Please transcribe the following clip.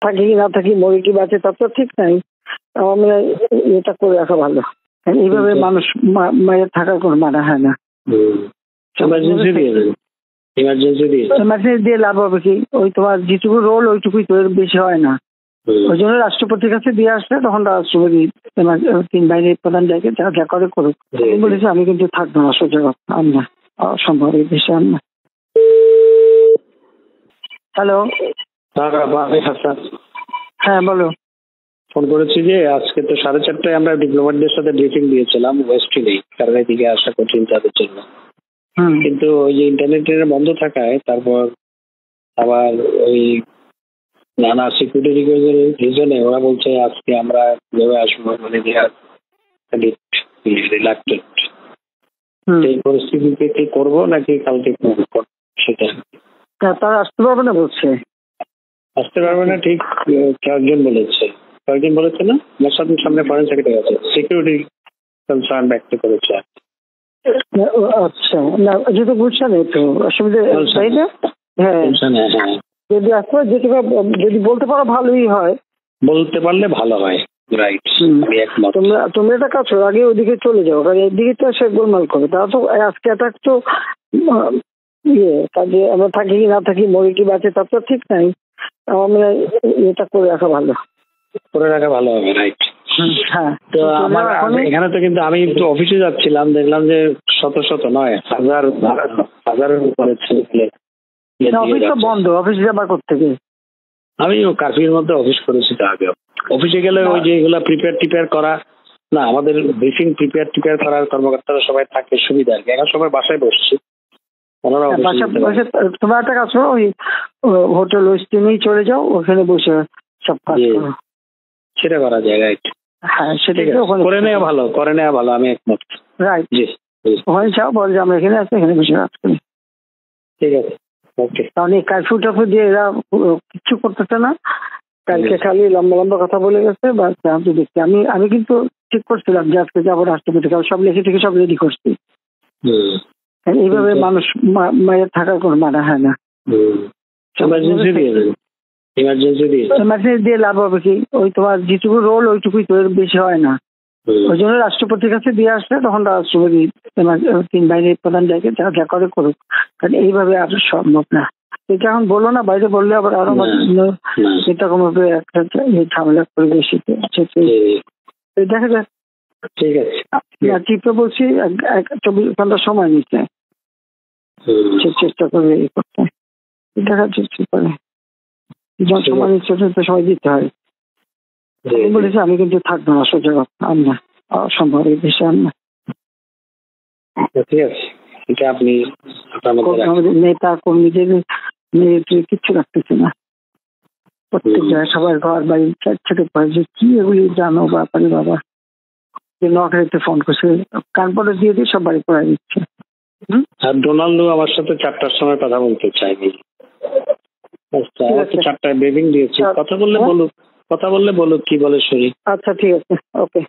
থাকি কি না থাকি, মরে কি বাঁচে তার তো ঠিক নাই। আমি এটা করে রাখা ভালো। এইভাবে মানুষ মায়ের থাকার কোনো মানে হয় না। এমার্জেন্সি দিয়ে লাভ হবে কি? ওই তোমার যেটুকু রোল ওইটুকুই তো, এর বেশি হয় না। ওই জন্য রাষ্ট্রপতির কাছে দিয়ে আসলে তখন রাষ্ট্রপতি তিন বাহিনীর প্রধান ডেকে যা করে করুক। বলেছে আমি কিন্তু থাকবো না, সোজা কথা আমরা অসম্ভব এই দেশে আমরা। হ্যালো, হ্যাঁ বলো। ফোন করেছি যে আজকে তো 4:30টায় আমরা ডিপ্লোম্যাটদের সাথে ব্রিফিং দিয়েছিলাম ওয়েস্টিনেই, কারণ এদিকে আসা কঠিন তাদের জন্য। কিন্তু ওই যে ইন্টারনেটের বন্ধ থাকায় তারপর আবার ওই নানা সিকিউরিটি রিজনে ওরা বলছে আজকে আমরা কিভাবে আসবো, মানে রিলাক্টেড। এই পরিস্থিতিতে কি করবো নাকি কালকে করবো সেটা তারা আসতে পারবে না বলছে। আসতে পারবে না ঠিক কয়েকজন বলেছে না, মোসাদের সামনে ফরেন সেক্রেটারি আছে, সিকিউরিটি কনসার্ন ব্যক্ত করেছে। আচ্ছা, না যেহেতু বুঝছেন তো অসুবিধা তাই না? হ্যাঁ, যদি আসতে যদি বলতে পারো ভালোই হয়, বলতে পারলে ভালো হয়। রাইট, তোমরা একটা কাজ করো, আগে ওইদিকে চলে যাও, কারণ এদিকে তো সে গোলমাল করবে। তারা তো আজকে অ্যাটাক তো কাজে আমরা থাকি কি না থাকি, মরে কি বাঁচে তার তো ঠিক নাই। আমি এটা করে রাখা ভালো হবে। রাইট। হ্যাঁ, তো আমার এখানে তো কিন্তু আমি একটু অফিসে যাচ্ছিলাম, দেখলাম যে শত নয় হাজারের উপরে ছেলে। অফিস তো বন্ধ, অফিসে যাবার কোত্থেকে? আমি কার্ফিউর মধ্যে অফিস করেছি। তো আগে অফিসে গেলে ওই যে এগুলা প্রিপেয়ার করা না, আমাদের ব্রিফিং প্রিপেয়ার করার কর্মকর্তারা সবাই থাকে, সুবিধা আর কি। এখন সবাই বাসায় বসছি, তোমরা একটা কাজ করো, ওই হোটেল ওয়েস্টিনেই চলে যাও, ওখানে বসে সব কাজ করো। সেটা করা যায়। রাইট। হ্যাঁ, সেটা করে নেওয়া ভালো, আমি একমত। রাইট, ওখানে যাও, বল যে আমরা এখানে আছি, এখানে বসে কাজ করি। ঠিক আছে, ওকে। কারণ এই কারফিউ টাফিউ দিয়ে এরা কিচ্ছু করতেছে না। কালকে খালি লম্বা কথা বলে গেছে। আমি দেখছি, আমি কিন্তু ঠিক করছিলাম যে আজকে যাবো রাষ্ট্রপতি, কারণ সব লিখে থেকে সব রেডি করছি। এইভাবে মানুষ মায়ের থাকার কোনো মানে হয় না। এমার্জেন্সি দিয়ে লাভ হবে কি? ওই তোমার যেটুকু রোল ওইটুকুই তো, এর বেশি হয় না। ওই জন্য রাষ্ট্রপতির কাছে দিয়ে আসলে তখন রাষ্ট্রপতি তিন বাহিনীর প্রধান ডেকে যা করে করুক। কারণ এইভাবে আর সম্ভব না। এটা এখন বলো না, বাইরে বললে আবার আরো এরকম ভাবে একটা ঝামেলা করে বেশি দেখা যাক। ঠিক আছে, টিপে বলছি 24 ঘন্টা সময় নিচ্ছে, চেষ্টা করবে এই করতে, দেখা যাচ্ছে করে সময় নিচ্ছে, সময় দিতে হয়। বলেছি আমি কিন্তু থাকবো না, সোজা কথা আমরা অসম্ভব এই দেশে আমরা। ঠিক আছে, এটা আপনি নেতা কর্মীদের কিচ্ছু রাখতেছে না। প্রত্যেক জায়গায় সবার ঘর বাড়ি ছোট যে কি এগুলি জানো ব্যাপারে বাবা, যে নকরিতে ফোন করছে, কানপটে দিয়ে দিয়ে সব বাড়ি করে দিচ্ছে। আর ডোনাল্ডো আমার সাথে 4টার সময় কথা বলতে চাইনি। 4টায় ব্রিফিং দিয়েছি, কথা বললে বলুক কি বলে শরীর। আচ্ছা ঠিক আছে, ওকে।